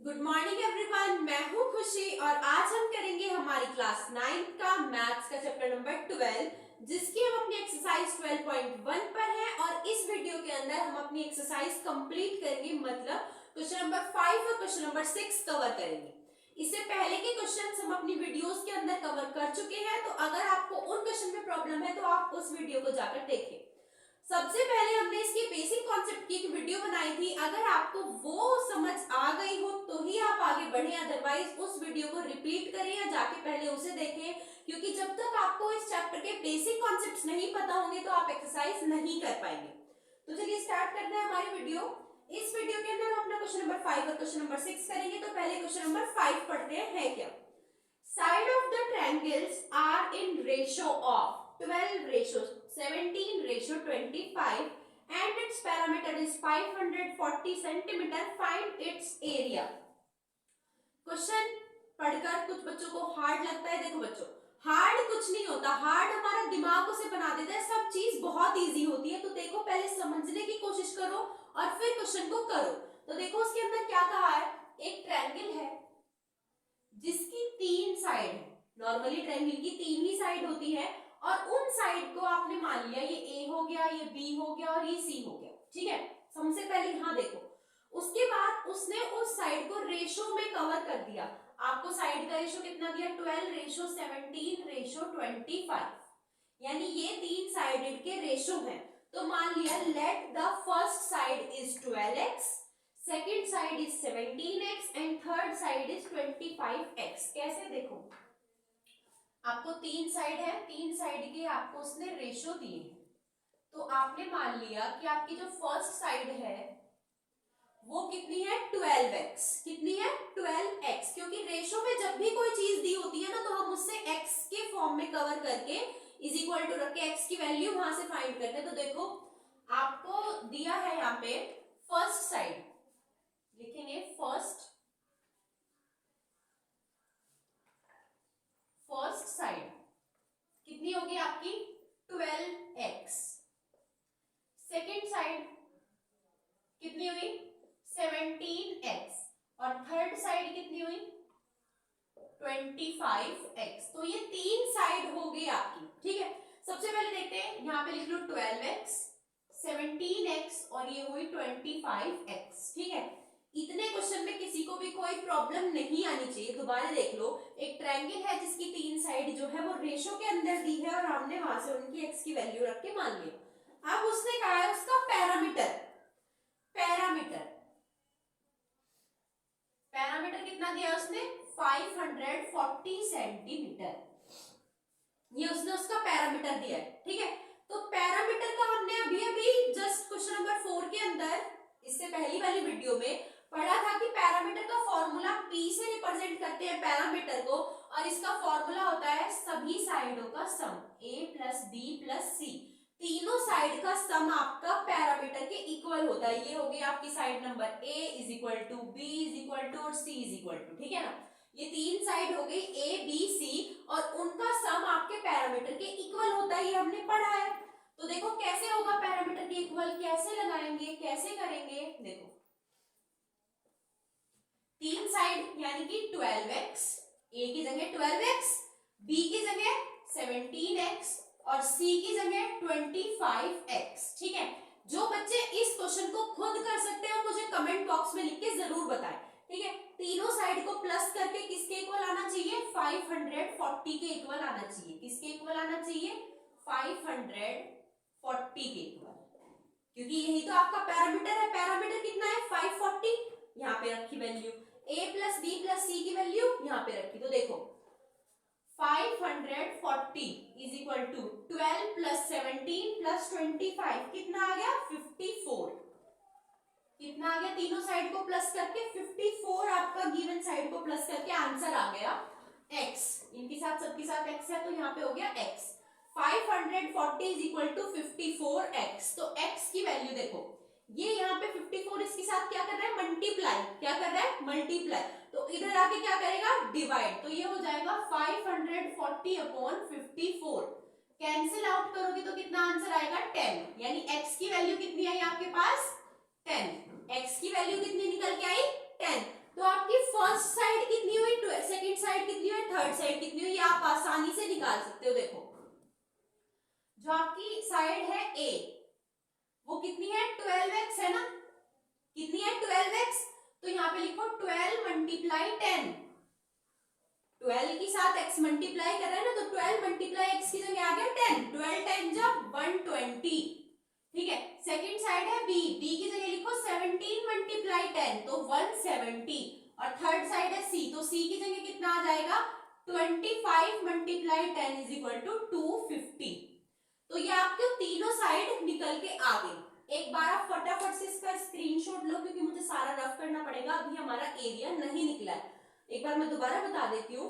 Good morning everyone, मैं हूं खुशी और आज हम करेंगे हमारी क्लास 9 का मैथ्स का चैप्टर नंबर 12 जिसकी हम अपनी एक्सरसाइज 12.1 पर हैं और इस वीडियो के अंदर हम अपनी एक्सरसाइज कंप्लीट करेंगे, मतलब क्वेश्चन नंबर 5 और क्वेश्चन नंबर 6 कवर करेंगे। इससे पहले के क्वेश्चंस हम अपनी वीडियोस के अंदर कवर कर चुके हैं, तो अगर आपको उन क्वेश्चन में प्रॉब्लम है तो आप उस वीडियो को जाकर देखें। सबसे पहले हमने इसकी बेसिक कॉन्सेप्ट की एक वीडियो बनाई थी, अगर आपको वो समझ आ गई हो तो ही आप आगे बढ़े, अदरवाइज उस वीडियो को रिपीट करें या जाके पहले उसे देखें, क्योंकि जब तक आपको इस चैप्टर के बेसिक कॉन्सेप्ट्स नहीं पता होंगे तो आप एक्सरसाइज नहीं कर पाएंगे। तो चलिए स्टार्ट करते हैं हमारी वीडियो। इस वीडियो के अंदर हम अपना क्वेश्चन नंबर 5 और क्वेश्चन नंबर 6 करेंगे। तो पहले क्वेश्चन नंबर 5 पढ़ते हैं, है क्या। Side of the triangles are in ratio of 12 ratio 17 ratio 25 and its parameter is 540 centimeter. Find its area. Question पढ़कर कुछ बच्चों को हार्ड लगता है। देखो बच्चों, हार्ड कुछ नहीं होता, हार्ड हमारा दिमाग उसे बना देता है, सब चीज बहुत इजी होती है। तो देखो, पहले समझने की कोशिश करो और फिर क्वेश्चन को करो। तो देखो उसके अंदर क्या कहा है, एक ट्रायंगल है जिसकी 3 साइड है। नॉर्मली ट्रायंगल की 3 ही साइड होती है और उन साइड को आपने मान लिया, ये ए हो गया, ये बी हो गया और ये सी हो गया, ठीक है। सबसे पहले यहाँ देखो, उसके बाद उसने उस साइड को रेशो में कवर कर दिया। आपको साइड का रेशो कितना दिया, 12 रेशो 17 रेशो 25, यानी ये 3 साइडेड के रेशो हैं। तो मान लिया, let the first side is 12x, second side is 17x and third side is 25x। कैसे, देखो आपको 3 साइड है, 3 साइड के आपको उसने रेशो दिए हैं। तो आपने मान लिया कि आपकी जो फर्स्ट साइड है वो कितनी है, 12x। कितनी है, 12x, क्योंकि रेशो में जब भी कोई चीज दी होती है ना तो हम उससे x के फॉर्म में कवर करके इज इक्वल टू रख के x की वैल्यू वहां से फाइंड करते हैं। तो देखो आपको दिया है यहाँ पे फर्स्ट साइड, लिखेंगे फर्स्ट साइड कितनी होगी आपकी, 12x। सेकेंड साइड कितनी हुई, 17x और थर्ड साइड कितनी हुई, 25x। तो ये 3 साइड हो गई आपकी, ठीक है। सबसे पहले देखते हैं, यहाँ पे लिख लो 12x 17x और ये हुई 25x, ठीक है। इतने क्वेश्चन में किसी को भी कोई प्रॉब्लम नहीं आनी चाहिए। दोबारा देख लो, एक ट्रायंगल है जिसकी 3 साइड जो है वो रेशो के अंदर दी है और हमने वहां से उनकी x की वैल्यू रख के मान लिया। अब उसने कहा है उसका पैरामीटर कितना दिया उसने, 540 सेंटीमीटर, ये उसने उसका पैरामीटर दिया है, ठीक है। तो पैरामीटर का हमने अभी जस्ट क्वेश्चन नंबर 4 के अंदर, इससे पहली वाली वीडियो में पढ़ा था कि पैरामीटर का फॉर्मूला P से रिप्रेजेंट करते हैं पैरामीटर को, और इसका फॉर्मूला होता है सभी साइडों का सम, a plus b plus c, तीनों साइड का सम आपका पैरामीटर के इक्वल होता है। ये हो गई आपकी side number a is equal to b is equal to और c इज इक्वल टू, ठीक है ना। ये 3 साइड हो गई a b c और उनका सम आपके पैरामीटर के इक्वल होता है, ये हमने पढ़ा है। तो देखो कैसे होगा पैरामीटर के इक्वल, कैसे लगाएंगे, कैसे करेंगे। देखो 3 साइड यानी कि 12x, a की जगह 12x, b की जगह 17x और c की जगह 25x, ठीक है। जो बच्चे इस क्वेश्चन को खुद कर सकते हैं मुझे कमेंट बॉक्स में लिख के जरूर बताएं, ठीक है। तीनों साइड को प्लस करके किसके इक्वल आना चाहिए, 540 के इक्वल आना चाहिए। किसके इक्वल आना चाहिए, 540 के इक्वल, क्योंकि यही तो आपका पैरामीटर है। पैरामीटर कितना है, 540, यहाँ पे रखी value, a plus b plus c की वैल्यू यहाँ पे रखी। तो देखो 540 is equal to 12 plus 17 plus 25 कितना आ गया, 54। कितना आ गया, तीनों साइड को प्लस करके 54 आपका गिवन साइड को प्लस करके आंसर आ गया x। इनके साथ सबके साथ x है तो यहाँ पे हो गया x। 540 is equal to 54x। तो x की वैल्यू देखो, ये यहाँ पे 54 इसके साथ क्या कर रहा है, मल्टीप्लाई, क्या कर रहा है, मल्टीप्लाई। तो इधर आके क्या करेगा, डिवाइड। तो ये हो जाएगा 540 अपॉन 54, कैंसिल आउट करोगे तो कितना आंसर आएगा, 10। यानी x की वैल्यू कितनी आई आपके पास, 10। x की वैल्यू कितनी निकल के आई, 10। तो आपकी फर्स्ट साइड कितनी हुई, सेकंड साइड कितनी हुई, थर्ड साइड कितनी हुई, आप आसानी से निकाल सकते हो। देखो जो आपकी साइड है ए वो कितनी है 12x है ना, कितनी है 12x, तो यहाँ पे लिखो 12 मल्टीप्लाई 10, 12 के साथ x मल्टीप्लाई कर रहे हैं ना, तो 12 मल्टीप्लाई x की जगह आ गया 10, 12 10 जब 120, ठीक है। सेकंड साइड है b, b की जगह लिखो 17 मल्टीप्लाई 10 तो 170, और थर्ड साइड है c, तो c की जगह कितना आ जाएगा 25 मल्टीप्लाई 10 इज इक्वल टू 250। तो ये आपके तीनों साइड निकल के आ गई। एक बार आप फटाफट से इसका स्क्रीनशॉट लो क्योंकि मुझे सारा रफ करना पड़ेगा, अभी हमारा एरिया नहीं निकला है। एक बार मैं दोबारा बता देती हूँ,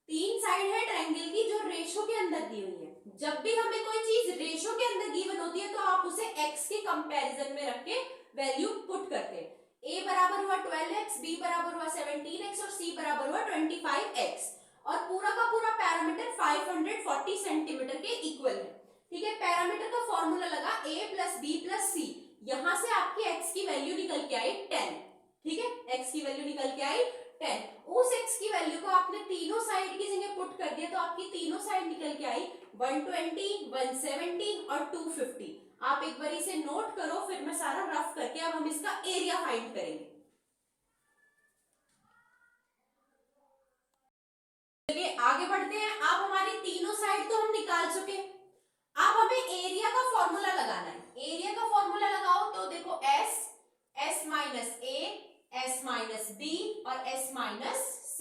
तीन साइड है ट्रायंगल की जो रेशो के अंदर दी हुई है। जब भी हमें कोई चीज रेशो के अंदर गिवन होती है तो आप उसे x के कंपैरिजन में रख के वैल्यू पुट करते हैं। a बराबर हुआ 12x, b बराबर हुआ 17x और c बराबर हुआ 25x, और पूरा का पूरा पैरामीटर 540 सेंटीमीटर के इक्वल है, ठीक है। पैरामीटर का फॉर्मूला लगा a प्लस बी प्लस सी, यहां से आपकी x की वैल्यू निकल के आई 10, ठीक है, x की वैल्यू निकल के आई 10। उस x की वैल्यू को आपने तीनों साइड की जगह पुट कर दिया तो आपकी तीनों साइड निकल के आई 120, 170 और 250। आप एक बार इसे नोट करो, फिर मैं सारा रफ करके अब हम इसका एरिया फाइंड करेंगे। चलिए आगे बढ़ते हैं। अब हमारी तीनों साइड तो हम निकाल चुके, अब हमें एरिया का फॉर्मूला लगाना है। एरिया का फॉर्मूला लगाओ तो देखो s minus a, s minus b और s माइनस c,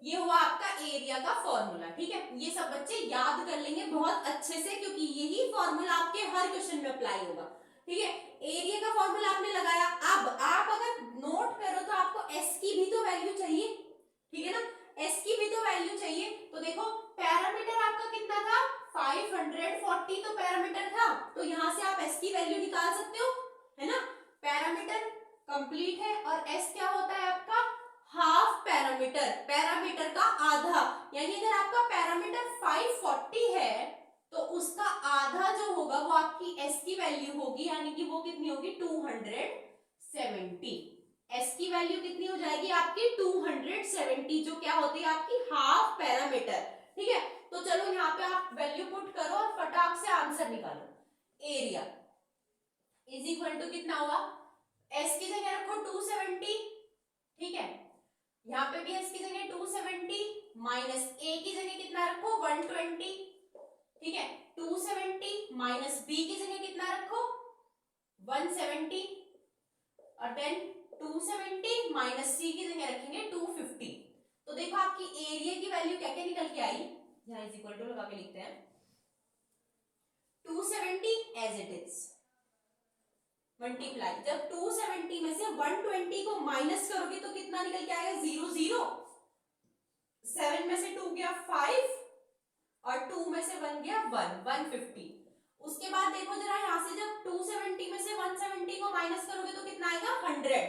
ये हुआ आपका एरिया का फॉर्मूला, ठीक है। ये सब बच्चे याद कर लेंगे बहुत अच्छे से क्योंकि यही फॉर्मूला आपके हर क्वेश्चन में अप्लाई होगा, ठीक है। एरिया का फॉर्मूला आपने लगाया, अब आप अगर नोट करो तो आपको s की भी तो वैल्यू चाहिए, ठीक है ना, s की भी तो वैल्यू चाहिए। तो देखो पैरामीटर आपका कितना था 540, तो पैरामीटर था, तो यहां से आप s की वैल्यू निकाल सकते हो, है ना। पैरामीटर कंप्लीट है और s क्या होता है आपका हाफ पैरामीटर, पैरामीटर का आधा, यानी अगर आपका पैरामीटर 540 है तो उसका आधा जो होगा वो आपकी s की वैल्यू होगी, यानी कि वो कितनी होगी 270। s की वैल्यू कितनी हो जाएगी आपकी 270, जो क्या होती है आपकी हाफ पैरामीटर, ठीक है। तो चलो यहाँ पे आप वैल्यू पुट करो और फटाक से आंसर निकालो। एरिया इज इक्वल टू कितना हुआ, s की जगह रखो 270, ठीक है, यहाँ पे भी s की जगह 270 माइनस a की जगह कितना रखो 120, ठीक है, 270 माइनस b की जगह कितना रखो 170 और देन 270 माइनस c की जगह रखेंगे 250। तो देखो आपकी एरिया की वैल्यू क्या क्या निकल के आई, यहाँ इज इक्वल टू लगा के लिखते हैं 270 एज इट इज मल्टीप्लाई, जब 270 में से 120 को माइनस करोगे तो कितना निकल के आएगा 0 0, 7 में से 2 गया 5 और 2 में से 1 गया 1, 150। उसके बाद देखो जरा यहाँ से जब 270 में से 170 को माइनस करोगे तो कितना आएगा 100,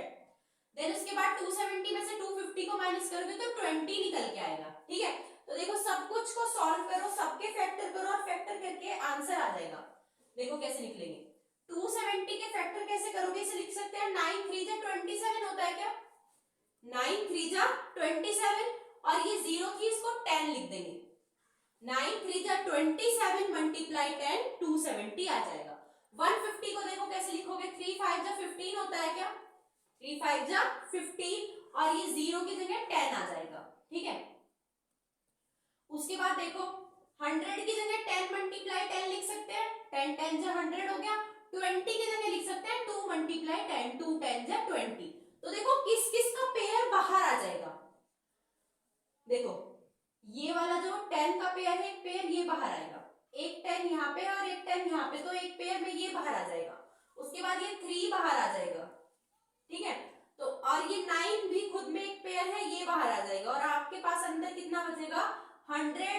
देन उसके बाद 270 में से 250 को माइनस करोगे तो 20 निकल के आएगा, ठीक है। तो देखो सब कुछ को सॉल्व करो, सबके फैक्टर करो और फैक्टर करके आंसर आ जाएगा। देखो कैसे निकलेंगे, 270 के फैक्टर कैसे करोगे, इसे लिख सकते हैं 9 3 जा 27 होता है क्या, 9 3 जा 27 और ये 0 थी इसको 10 लिख देंगे, 9 3 जा 27 मल्टीप्लाई 10 270 आ जाएगा। 150 को देखो कैसे लिखोगे, 3 5 जा 15 होता है क्या, 3 5 जा 15 और ये 0 की जगह 10 आ जाएगा, ठीक है। उसके बाद देखो 100 की जगह 10 मल्टीप्लाई 10 लिख सकते हैं, 10 10 जा 100 हो गया, 20 की जगह लिख सकते हैं 2 मल्टीप्लाई 10, 2 10 जा 20। तो देखो किस किस का पेयर बाहर आ जाएगा, देखो ये वाला जो 10 का पेयर है, एक पेयर ये बाहर आएगा, एक 10 यहाँ पे और एक 10 यहाँ पे, तो एक पेयर में ये बाहर आ जाएगा। उसके बाद ये 3 बाहर आ जाएगा, ठीक है, तो और ये 9 भी खुद में एक पेयर है, ये बाहर आ जाएगा, और आपके पास अंदर कितना बचेगा 100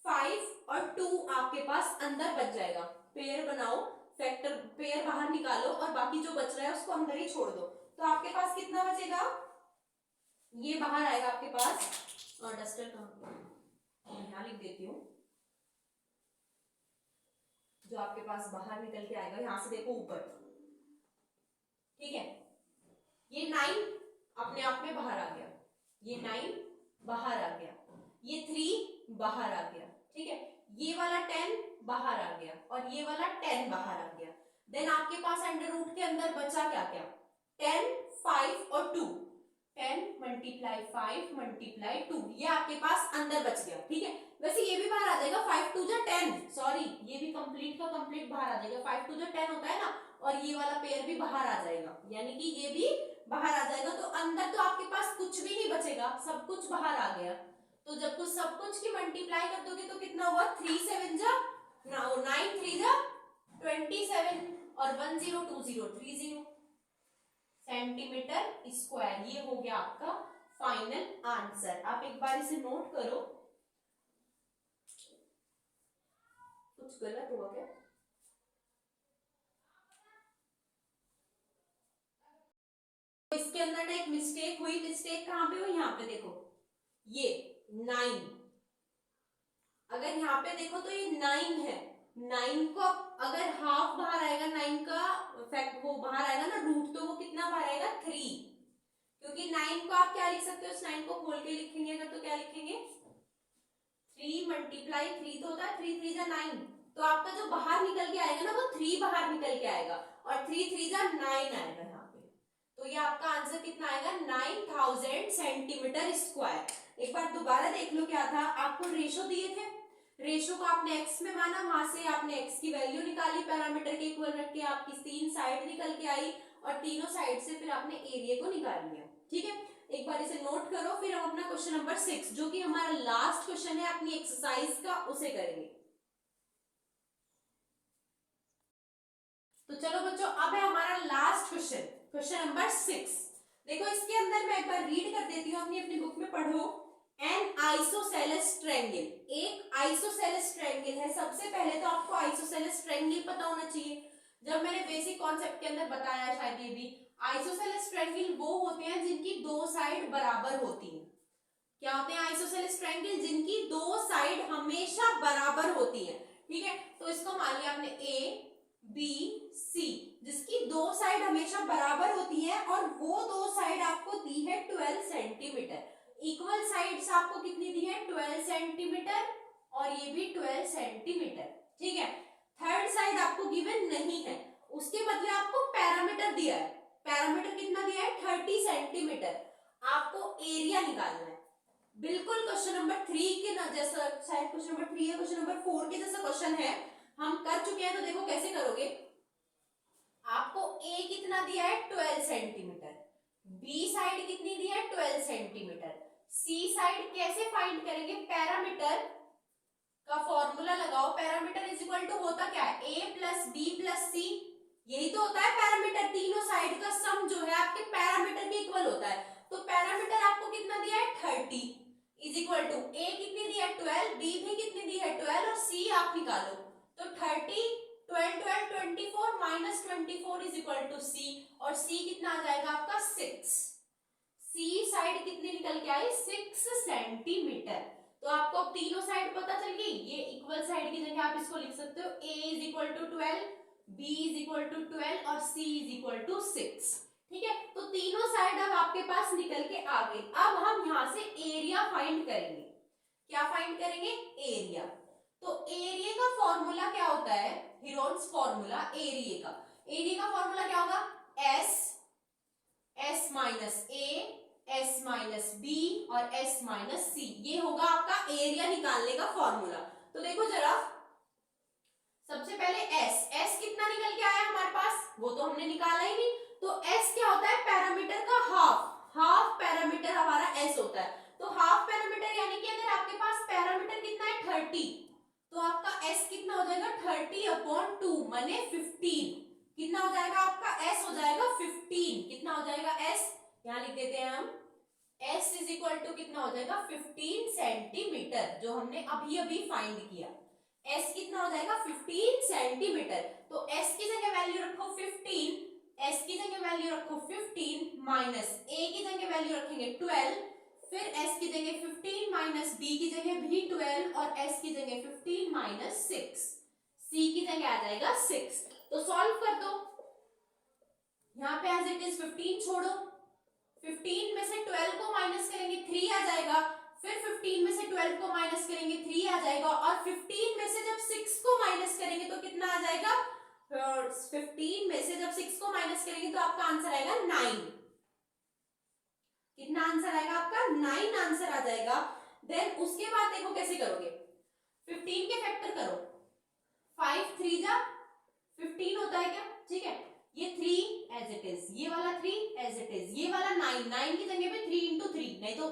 5 और 2 आपके पास अंदर बच जाएगा। पेयर बनाओ, फैक्टर पेयर बाहर निकालो और बाकी जो बच रहा है उसको अंदर ही छोड़ दो, तो आपके पास कितना बचेगा, ये बाहर आएगा आपके पास, और डस्टर कहाँ यहाँ लिख देती हूँ, जो आपके पास बाहर निकल के आएगा यहाँ से देखो ऊपर, ठीक है, ये 9 अपने आप में बाहर आ गया, ये 9 बाहर आ गया, ये 3 बाहर आ गया, ठीक है, ये वाला 10 बाहर आ गया और ये वाला 10 बाहर आ गया। देन आपके पास अंडर रूट के अंदर बचा क्या क्या, 10, 5 और 2, 10 मल्टीप्लाई 5 मल्टीप्लाई 2, ये आपके पास अंदर बच गया, ठीक है। वैसे ये भी बाहर आ जाएगा, 5 2 जा 10, सॉरी ये भी कंप्लीट का कंप्लीट बाहर आ जाएगा, 5 2 जा 10 होता है ना, और ये वाला पेयर भी बाहर आ जाएगा, यानी कि ये भी बाहर आ जाएगा। तो अंदर तो आपके पास कुछ भी नहीं बचेगा, सब कुछ बाहर आ गया। तो जब कुछ सब कुछ की मल्टीप्लाई कर दोगे तो कितना हुआ, 3 7 जा 9 3 जा 27 और 1 0 2 0 3 0 सेंटीमीटर स्क्वायर। ये हो गया आपका फाइनल आंसर। आप एक बार इसे नोट करो, कुछ गलत हुआ क्या? तो इसके अंदर ना एक मिस्टेक हुई, मिस्टेक कहां पे हुई, यहाँ पे देखो, ये 9, अगर यहाँ पे देखो तो ये 9 है, 9 को अगर हाफ बाहर आएगा, 9 का फैक्ट वो बाहर आएगा ना रूट, तो वो कितना बाहर आएगा, 3, क्योंकि 9 को आप क्या लिख सकते हो, इस 9 को खोल के लिखेंगे अगर तो क्या लिखेंगे, 3 मल्टीप्लाई 3 तो होता है 3 3 जा 9, तो आपका जो बाहर निकल के आएगा ना वो 3 बाहर निकल के आएगा और 3 3 जा 9 आएगा यहाँ पे। तो ये आपका आंसर कितना आएगा, 9000 सेंटीमीटर स्क्वायर। एक बार दोबारा देख लो, क्या था, आपको रेशो दिए थे, रेशो को आपने x में माना, वहां से आपने x की वैल्यू निकाली, पैरामीटर के इक्वल रख के आपकी 3 साइड निकल के आई और तीनों साइड से फिर आपने एरिया को निकाल लिया, ठीक है। एक बार इसे नोट करो, फिर हम अपना क्वेश्चन नंबर 6 जो कि हमारा लास्ट क्वेश्चन है अपनी एक्सरसाइज का, उसे करेंगे। तो चलो बच्चों, अब है हमारा लास्ट क्वेश्चन, क्वेश्चन नंबर 6। देखो इसके अंदर मैं एक बार रीड कर देती हूँ, अपनी बुक में पढ़ो। एन आइसोसेलेस ट्रायंगल, एक आइसोसेलेस ट्रायंगल है। सबसे पहले तो आपको आइसोसेलेस ट्रायंगल पता होना चाहिए, जब मैंने बेसिक कॉन्सेप्ट के अंदर बताया शायद ये भी। आइसोसेलेस ट्रायंगल वो होते हैं जिनकी दो साइड बराबर होती है। क्या होते हैं आइसोसेलेस ट्रायंगल, जिनकी दो साइड हमेशा बराबर होती है, ठीक है। तो इसको मान लिया आपने ए बी सी, जिसकी दो साइड हमेशा बराबर होती है और वो दो साइड आपको दी है 12 सेंटीमीटर। इक्वल साइड्स आपको कितनी दी है, 12 सेंटीमीटर और ये भी 12 सेंटीमीटर, ठीक है। थर्ड साइड आपको गिवन नहीं है, उसके बदले आपको पैरामीटर दिया है। पैरामीटर कितना दिया है, 30 सेंटीमीटर। आपको एरिया निकालना है, बिल्कुल क्वेश्चन नंबर 3 के ना जैसा, शायद क्वेश्चन नंबर 3 या क्वेश्चन नंबर 4 के जैसा क्वेश्चन है, हम कर चुके हैं। तो देखो कैसे करोगे, आपको ए कितना दिया है, 12 सेंटीमीटर, बी साइड कितनी दी है, 12 सेंटीमीटर, सी साइड कैसे फाइंड करेंगे, पैरामीटर का फॉर्मूला लगाओ। पैरामीटर इज इक्वल टू होता क्या है, ए प्लस बी प्लस सी, यही तो होता है पैरामीटर, तीनों साइड का सम जो है आपके पैरामीटर के इक्वल होता है। तो पैरामीटर आपको कितना दिया है, 30 इज इक्वल टू ए कितनी दी है, 12, बी भी कितनी दी है, 12 और सी आप निकालो। तो 30 12 12 24 माइनस 24 इज इक्वल टू सी, और सी कितना आ जाएगा आपका 6। सी साइड कितनी निकल के आई, 6 सेंटीमीटर। तो आपको अब तीनों साइड पता चल गई। ये इक्वल साइड की जगह आप इसको लिख सकते हो, a is equal to 12, b is equal to 12 और c इज इक्वल टू 6, ठीक है। तो तीनों साइड अब आपके पास निकल के आ गई। अब हम यहाँ से एरिया फाइंड करेंगे। क्या फाइंड करेंगे, एरिया। तो एरिया का फॉर्मूला क्या होता है, हीरोन्स फॉर्मूला एरिया का। एरिया का फॉर्मूला क्या होगा, एस माइनस ए, एस माइनस बी और एस माइनस सी, ये होगा आपका एरिया निकालने का फॉर्मूला। तो देखो जरा, सबसे पहले एस कितना निकल के आया हमारे पास, वो तो हमने निकाला ही नहीं। तो एस क्या होता है, पैरामीटर का हाफ पैरामीटर हमारा एस होता है। तो हाफ पैरामीटर यानी कि अगर आपके पास पैरामीटर कितना है 30, तो आपका एस कितना हो जाएगा, 30/2 माने 15। कितना हो जाएगा आपका एस, हो जाएगा 15। कितना हो जाएगा एस, यहाँ लिख देते हैं हम, एस इज इक्वल टू कितना हो जाएगा 15 सेंटीमीटर, जो हमने अभी अभी फाइंड किया। एस कितना हो जाएगा 15 सेंटीमीटर। तो एस की जगह वैल्यू रखो 15, एस की जगह वैल्यू रखो 15 माइनस ए की जगह वैल्यू रखेंगे 12, फिर एस की जगह 15 माइनस बी की जगह भी 12 और एस की जगह 15 माइनस 6, सी की जगह आ जाएगा 6। तो सॉल्व कर दो, यहाँ पे एज इट इज 15 छोड़ो, 15 में से 12 को माइनस करेंगे 3 आ जाएगा, फिर 15 में से 12 को माइनस करेंगे 3 आ जाएगा, और 15 में से जब 6 को माइनस करेंगे तो कितना आ जाएगा, 15 में से जब 6 को माइनस करेंगे तो आपका आंसर आएगा 9। कितना आंसर आएगा आपका, 9 आंसर आ जाएगा। देन उसके बाद देखो कैसे करोगे, 15 के फैक्टर करो, 5 3 जा 15 होता है क्या, ठीक है, ये 3 एज इट इज, ये वाला 3 एज इट इज, ये वाला 9, 9 की जगह पे 3 into 3, नहीं तो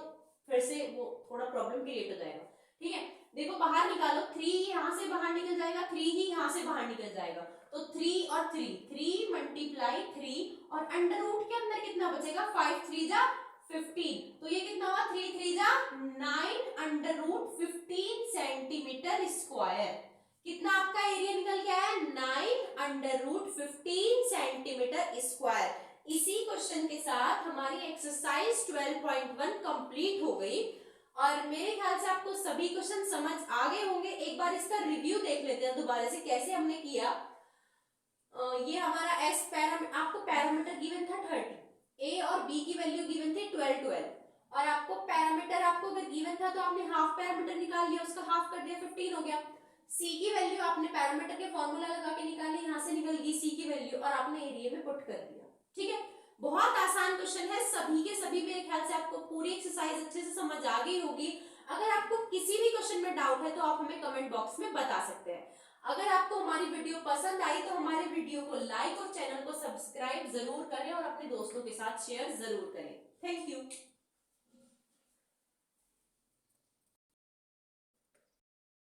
फिर से वो थोड़ा प्रॉब्लम क्रिएट हो जाएगा, ठीक है। देखो बाहर निकालो, 3 यहां से बाहर निकल जाएगा, 3 ही यहां से बाहर निकल जाएगा, तो 3 और 3, 3 मल्टीप्लाई 3, और अंडर रूट के अंदर कितना बचेगा, 5 3 जा 15, तो ये कितना हुआ, 3 3 जा 9 अंडर रूट 15 सेंटीमीटर स्क्वायर। कितना आपका एरिया निकल के आया, 9 अंडर रूट 15 सेंटीमीटर स्क्वायर। इसी क्वेश्चन के साथ हमारी एक्सरसाइज 12.1 कंप्लीट हो गई, और मेरे ख्याल से आपको सभी क्वेश्चन समझ आ गए होंगे। एक बार इसका रिव्यू देख लेते हैं दोबारा से कैसे हमने किया। ये हमारा एस आपको पैरामीटर गिवन था 30, ए और बी की वैल्यू गिवन थी 12 12, और आपको पैरामीटर आपको अगर गिवन था तो आपने हाफ पैरामीटर निकाल लिया, उसका हाफ कर दिया 15 हो गया। सी की वैल्यू आपने पैरामीटर के फॉर्मूला लगा के निकाली, यहां से निकल गई सी की वैल्यू, और आपने एरिया में पुट कर दिया, ठीक है। बहुत आसान क्वेश्चन है, सभी के सभी मेरे ख्याल से आपको पूरी एक्सरसाइज अच्छे से समझ आ गई होगी। अगर आपको किसी भी क्वेश्चन में डाउट है तो आप हमें कमेंट बॉक्स में बता सकते हैं। अगर आपको हमारी वीडियो पसंद आई तो हमारे वीडियो को लाइक और चैनल को सब्सक्राइब जरूर करें, और अपने दोस्तों के साथ शेयर जरूर करें। Thank you.